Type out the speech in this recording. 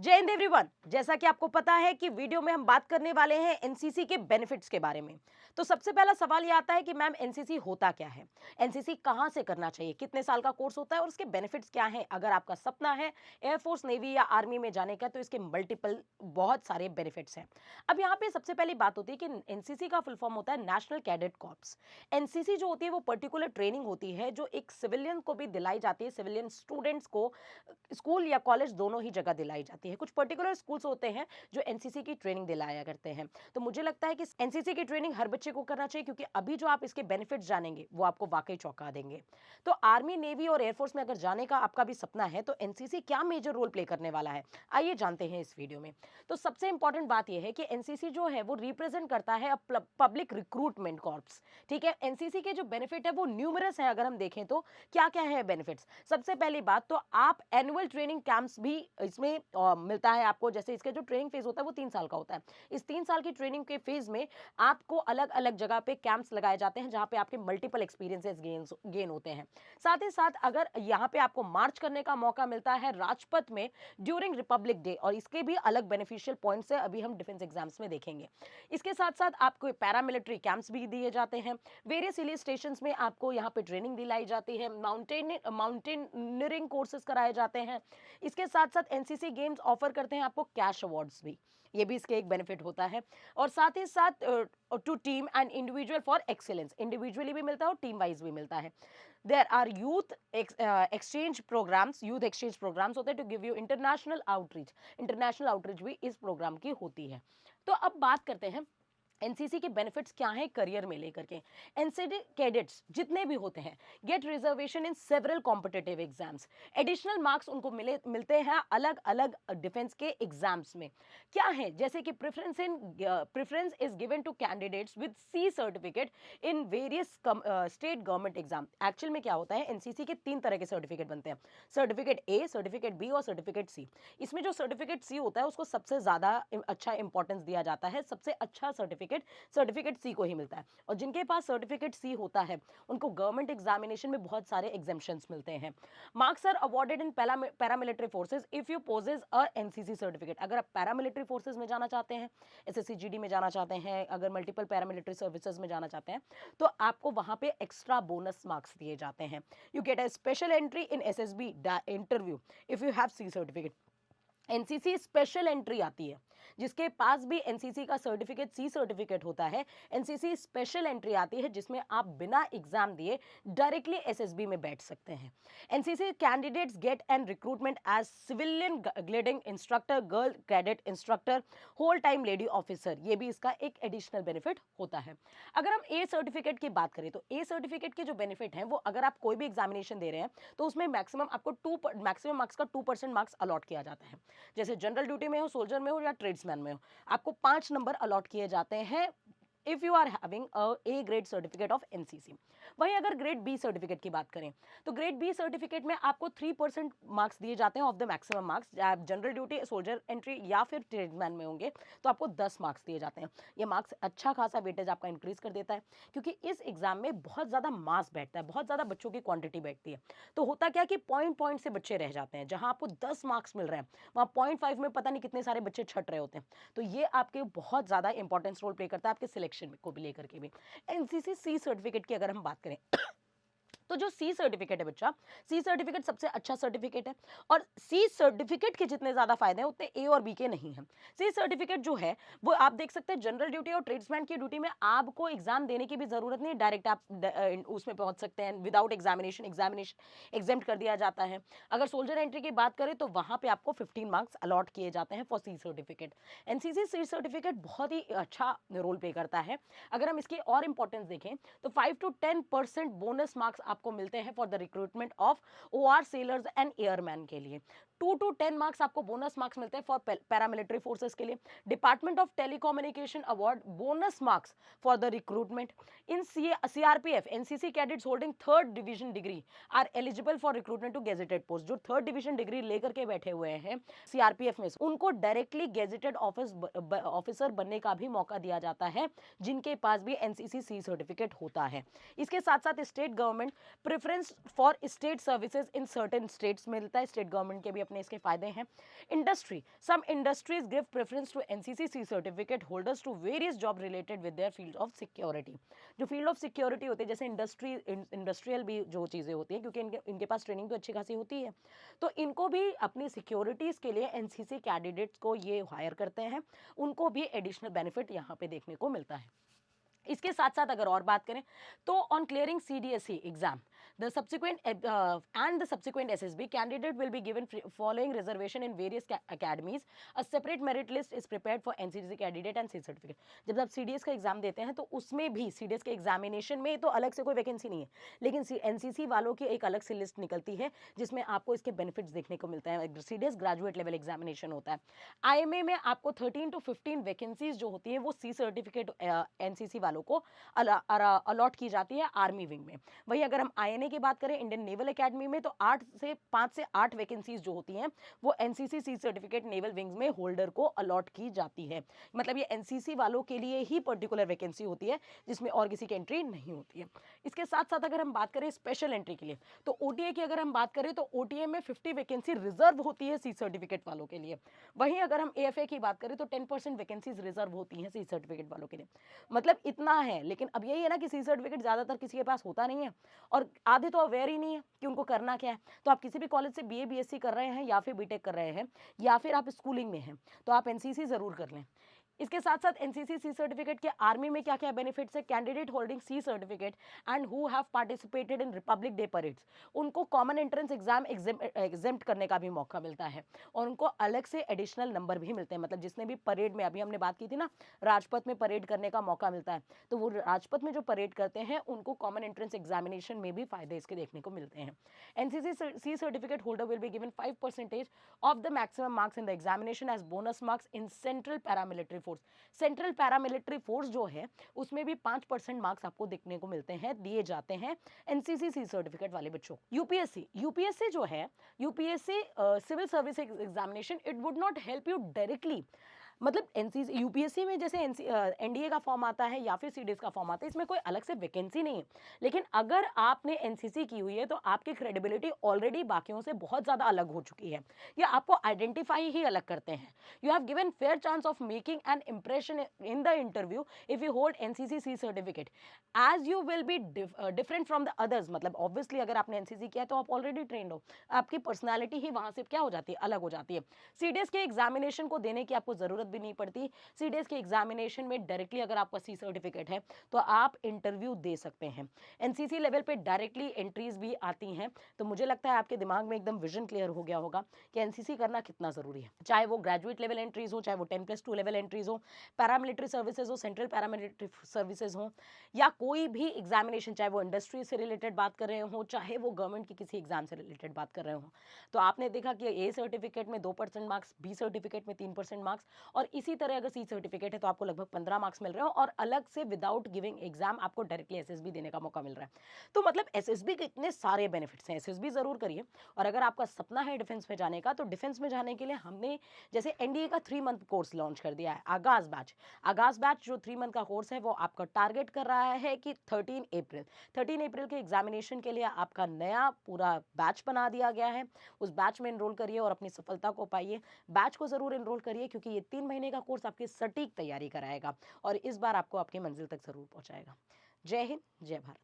जय हिंद एवरीवन। जैसा कि आपको पता है कि वीडियो में हम बात करने वाले हैं एनसीसी के बेनिफिट्स के बारे में। तो सबसे पहला सवाल ये आता है कि मैम एनसीसी होता क्या है, एनसीसी कहां से करना चाहिए, कितने साल का कोर्स होता है और उसके बेनिफिट्स क्या हैं। अगर आपका सपना है एयरफोर्स, नेवी या आर्मी में जाने का तो इसके मल्टीपल बहुत सारे बेनिफिट्स हैं। अब यहाँ पे सबसे पहली बात होती है कि एनसीसी का फुल फॉर्म होता है नेशनल कैडेट कॉर्प्स। एनसीसी जो होती है वो पर्टिकुलर ट्रेनिंग होती है जो एक सिविलियन को भी दिलाई जाती है, सिविलियन स्टूडेंट्स को स्कूल या कॉलेज दोनों ही जगह दिलाई जाती है। कुछ पर्टिकुलर स्कूल्स होते हैं जो एनसीसी की ट्रेनिंग दिलाया करते हैं। तो मुझे लगता है कि एनसीसी की ट्रेनिंग हर बच्चे को करना चाहिए, क्योंकि अभी जो आप इसके बेनिफिट्स जानेंगे वो आपको वाकई चौंका देंगे। तो आर्मी, नेवी और एयरफोर्स में अगर जाने का आपका भी सपना है तो एनसीसी क्या मेजर रोल प्ले करने वाला है, आइए जानते हैं इस वीडियो में। तो सबसे इंपॉर्टेंट बात यह है कि एनसीसी जो है वो रिप्रेजेंट करता है पब्लिक रिक्रूटमेंट कॉर्प्स। ठीक है, एनसीसी के जो बेनिफिट है वो न्यूमरस है। अगर हम देखें तो क्या क्या है बेनिफिट्स। सबसे पहली बात तो आप एनुअल ट्रेनिंग कैंप्स भी इसमें मिलता है आपको। जैसे इसके जो ट्रेनिंग फेज होता है वो 3 साल का होता है। इस 3 साल की ट्रेनिंग के फेज में आपको अलग अलग जगह पे कैंप्स लगाए जाते हैं जहां पे आपके मल्टीपल एक्सपीरियंसेस गेन होते हैं। साथ ही साथ अगर यहाँ पे आपको मार्च करने का मौका मिलता है राजपथ में ड्यूरिंग रिपब्लिक डे, और इसके भी अलग बेनिफिशियल पॉइंट्स है, अभी हम डिफेंस एग्जाम्स में देखेंगे। इसके साथ साथ आपको पैरामिलिट्री कैंप्स भी दिए जाते हैं। वेरियस हिल स्टेशंस में आपको यहाँ पे ट्रेनिंग दिलाई जाती है। माउंटेनियरिंग कोर्सेज कराए जाते हैं। इसके साथ साथ एनसीसी गेम्स ऑफर करते हैं आपको कैश अवार्ड्स भी, ये भी इसके एक बेनिफिट होता है। और साथ ही साथ to team and individual for excellence, individually भी मिलता है और टीम वाइज भी मिलता है। There are youth exchange programs, youth exchange programs होते हैं to give you international outreach. International outreach भी इस प्रोग्राम की होती है। तो अब बात करते हैं एनसीसी के बेनिफिट्स क्या हैं करियर में लेकर के। एनसीसी कैडेट्स जितने भी होते हैं get reservation in several competitive exams. Additional marks उनको मिलते हैं अलग अलग डिफेंस के एग्जाम्स में। क्या है, जैसे कि preference is given to candidates with C certificate in various state government exam. Actual में क्या होता है, एनसीसी के 3 तरह के सर्टिफिकेट बनते हैं, सर्टिफिकेट ए, सर्टिफिकेट बी और सर्टिफिकेट सी। इसमें जो सर्टिफिकेट सी होता है उसको सबसे ज्यादा अच्छा इंपॉर्टेंस दिया जाता है। सबसे अच्छा सर्टिफिकेट सी को ही मिलता है। और जिनके पास सर्टिफिकेट सी होता है उनको गवर्नमेंट एग्जामिनेशन में बहुत सारे एग्जेम्पशंस मिलते हैं। Marks are awarded in paramilitary forces if you possess a NCC certificate. अगर आप पैरामिलिट्री फोर्सेज में जाना चाहते हैं, एसएससी-जीडी में जाना चाहते हैं, अगर मल्टीपल पैरामिलिट्री सर्विसेज में जाना चाहते हैं तो आपको वहां पे एक्स्ट्रा बोनस मार्क्स दिए जाते हैं। You get a special entry in SSB interview if you have C certificate. NCC special entry आती है, जिसके पास भी एनसीसी का सर्टिफिकेट सी सर्टिफिकेट होता है, एनसीसी स्पेशल एंट्री आती है जिसमें आप बिना एग्जाम दिए डायरेक्टली एसएसबी में बैठ सकते हैं। NCC candidates get and recruitment as civilian gliding instructor, girl cadet instructor, whole time lady officer. ये भी इसका एक एडिशनल बेनिफिट होता है। अगर हम ए सर्टिफिकेट की बात करें तो ए सर्टिफिकेट के जो बेनिफिट हैं वो, अगर आप कोई भी एग्जामिनेशन दे रहे हैं तो उसमें मैक्सिमम मार्क्स का 2% मार्क्स अलॉट किया जाता है। जैसे जनरल ड्यूटी में हो, सोल्जर में हो या ट्रेड्समैन में हो, आपको 5 नंबर अलॉट किए जाते हैं if you are having A grade certificate of NCC. वहीं अगर ग्रेड बी सर्टिफिकेट की बात करें तो ग्रेड बी सर्टिफिकेट में आपको 3% मार्क्स दिए जाते हैं ऑफ द मैक्सिमम मार्क्स। आप जनरल ड्यूटी, सोल्जर एंट्री या फिर ट्रेडमैन में होंगे तो आपको 10 मार्क्स दिए जाते हैं। ये मार्क्स अच्छा खासा वेटेज आपका इंक्रीज कर देता है, क्योंकि इस एग्जाम में बहुत ज्यादा मास बैठता है, बहुत ज्यादा बच्चों की क्वांटिटी बैठती है। तो होता क्या कि पॉइंट से बच्चे रह जाते हैं। जहां आपको 10 मार्क्स मिल रहे हैं वहां 0.5 में पता नहीं कितने सारे बच्चे छट रहे होते हैं। तो ये आपके बहुत ज्यादा इंपॉर्टेंस रोल प्ले करता है आपके सिलेक्शन को भी लेकर के भी। एनसीसी सी सर्टिफिकेट की अगर हम बात करें तो जो सी सर्टिफिकेट है बच्चा, सी सर्टिफिकेट सबसे अच्छा सर्टिफिकेट है। और सी सर्टिफिकेट के जितने ज्यादा फायदे हैं उतने ए और बी के नहीं हैं। सी सर्टिफिकेट जो है वो आप देख सकते हैं जनरल ड्यूटी और ट्रेड्समैन की ड्यूटी में आपको एग्जाम देने की भी जरूरत नहीं, डायरेक्ट आप उसमें पहुंच सकते हैं विदाउट एग्जामिनेशन एग्जाम्प्ट कर दिया जाता है। अगर सोल्जर एंट्री की बात करें तो वहां पे आपको 15 मार्क्स अलॉट किए जाते हैं for C certificate. NCC C certificate बहुत ही अच्छा रोल प्ले करता है। अगर हम इसकी और इंपॉर्टेंस देखें तो 5 to 10% बोनस मार्क्स आपको मिलते हैं for the recruitment of OR sailors and airmen के लिए। 2 to 10 मार्क्स आपको बोनस मार्क्स मिलते हैं फॉर पैरामिलिट्री फोर्सेस के लिए। Department of telecommunication award bonus marks for the recruitment in CRPF. NCC cadets holding 3rd division degree are eligible for recruitment to gazetted post. जो 3rd division degree लेकर के बैठे हुए हैं सीआरपीएफ में, उनको डायरेक्टली गेजेटेड ऑफिसर बनने का भी मौका दिया जाता है, जिनके पास भी एनसीसी सी सर्टिफिकेट होता है। इसके साथ साथ state government preference for state services in certain states मिलता है, स्टेट गवर्नमेंट के भी अपने कितने इसके फायदे हैं। Industry, some industries give preference to NCC certificate holders to various job related with their field of security. जो फील्ड ऑफ सिक्योरिटी होते हैं, जैसे इंडस्ट्रियल भी जो चीज़ें होती हैं, क्योंकि इनके पास ट्रेनिंग तो अच्छी खासी होती है, तो इनको भी अपनी सिक्योरिटीज़ के लिए एनसीसी कैंडिडेट्स को ये हायर करते हैं, उनको भी एडिशनल बेनिफिट यहाँ पे देखने को मिलता है। इसके साथ साथ अगर और बात करें तो on clearing CDSE exam the subsequent and the subsequent SSB candidate will be given following reservation in various academies. A separate merit list is prepared for NCC candidate and C certificate. जब आप CDS का exam देते हैं तो उसमें भी CDS के examination में तो अलग से कोई वैकेंसी नहीं है, लेकिन एनसीसी वालों की एक अलग से लिस्ट निकलती है जिसमें आपको इसके बेनिफिट्स देखने को मिलता है। सीडीएस ग्रेजुएट लेवल एग्जामिनेशन होता है। आईएमए में आपको 13 to 15 वैकेंसीज जो होती है वो सी सर्टिफिकेट एनसीसी वालों को अलॉट की जाती है आर्मी विंग में। वही अगर हम आईएनए की बात करें इंडियन नेवल एकेडमी में, तो 5 से 8 वैकेंसीज जो होती हैं वो NCC C certificate naval wings में होल्डर को अलॉट की जाती है। मतलब ये एनसीसी वालों के लिए ही पर्टिकुलर वैकेंसी होती है जिसमें और किसी की एंट्री नहीं होती है। इसके साथ साथ अगर हम बात करें स्पेशल एंट्री के लिए, तो ओटीए की अगर हम बात करें तो ओटीए में 50 वैकेंसी रिजर्व होती है सी सर्टिफिकेट वालों के लिए। वहीं अगर हम एएफए की बात करें तो 10% वैकेंसीज रिजर्व होती हैं सी सर्टिफिकेट वालों के लिए। मतलब इतना है, लेकिन अब यही है ना कि सी सर्टिफिकेट ज़्यादातर किसी के पास होता नहीं है और आधे तो अवेयर ही नहीं है कि उनको करना क्या है। तो आप किसी भी कॉलेज से बीए बीएससी कर रहे हैं या फिर बीटेक कर रहे हैं या फिर आप स्कूलिंग में हैं, तो आप एनसीसी ज़रूर कर लें। इसके साथ साथ एनसीसी सी सर्टिफिकेट के आर्मी में क्या क्या बेनिफिट्स है। Candidate holding C certificate and who have participated in Republic Day parades, उनको कॉमन एंट्रेंस एग्जाम एग्जेम्प्ट करने का भी मौका मिलता है और उनको अलग से एडिशनल नंबर भी मिलते हैं। मतलब जिसने भी परेड में, अभी हमने बात की थी ना, राजपथ में परेड करने का मौका मिलता है, तो वो राजपथ में जो परेड करते हैं उनको कॉमन एंट्रेंस एग्जामिनेशन में भी फायदे इसके देखने को मिलते हैं। NCC C certificate holder will be given 5% of the maximum marks in the examination as bonus marks in central paramilitary force. Central paramilitary force जो है उसमें भी 5% मार्क्स आपको देखने को मिलते हैं, दिए जाते हैं एनसीसी सी सर्टिफिकेट वाले बच्चों। यूपीएससी जो है, UPSC civil service examination, it would not help you directly. मतलब एनसीसी यूपीएससी में जैसे एनडीए का फॉर्म आता है या फिर सीडीएस का फॉर्म आता है, इसमें कोई अलग से वैकेंसी नहीं है, लेकिन अगर आपने एनसीसी की हुई है तो आपकी क्रेडिबिलिटी ऑलरेडी बाकियों से बहुत ज़्यादा अलग हो चुकी है, या आपको आइडेंटिफाई ही अलग करते हैं। You have given fair chance of making an impression in the interview if you hold NCC C certificate as you will be different from the others. मतलब ऑब्वियसली अगर आपने एनसीसी किया है तो आप ऑलरेडी ट्रेंड हो, आपकी पर्सनैलिटी ही वहाँ से क्या हो जाती है, अलग हो जाती है। सीडीएस के एग्जामिनेशन को देने की आपको ज़रूरत भी नहीं पड़ती। सीडीएस के एग्जामिनेशन में डायरेक्टली अगर आपका सी सर्टिफिकेट है तो आप इंटरव्यू दे सकते हैं। एनसीसी लेवल पे डायरेक्टली एंट्रीज भी आती हैं, तो मुझे लगता है आपके दिमाग में एकदम विजन क्लियर हो गया होगा कि एनसीसी करना कितना ज़रूरी है। चाहे वो ग्रेजुएट लेवल एंट्रीज हो, चाहे वो 10+2 लेवल एंट्रीज हो, पैरामिलिट्री सर्विसेज हो, सेंट्रल पैरामिलिट्री सर्विसेज हो, या कोई भी एग्जामिनेशन, चाहे वो इंडस्ट्री से रिलेटेड बात कर रहे हो, चाहे वो गवर्नमेंट की किसी एग्जाम से रिलेटेड बात कर रहे हो। तो आपने देखा कि ए सर्टिफिकेट में 2% मार्क्स, बी सर्टिफिकेट में 3% मार्क्स, और इसी तरह अगर सी सर्टिफिकेट है तो आपको लगभग 15 मार्क्स मिल रहे हो, और अलग से विदाउट गिविंग एग्जाम आपको डायरेक्टली एसएसबी देने का मौका मिल रहा है। तो मतलब एसएसबी के इतने सारे बेनिफिट्स हैं, एसएसबी जरूर करिए। और अगर आपका सपना है डिफेंस में जाने का, तो डिफेंस में जाने के लिए हमने जैसे एनडीए का 3 मंथ कोर्स लॉन्च कर दिया है, आगाज बैच। आगाज बैच जो 3 मंथ का कोर्स है वो आपका टारगेट कर रहा है कि 13 अप्रैल के एग्जामिनेशन के लिए आपका नया पूरा बैच बना दिया गया है। उस बैच में एनरोल करिए और अपनी सफलता को पाइए। बैच को जरूर एनरोल करिए, क्योंकि ये 3 महीने का कोर्स आपकी सटीक तैयारी कराएगा और इस बार आपको आपकी मंजिल तक जरूर पहुंचाएगा। जय हिंद, जय भारत।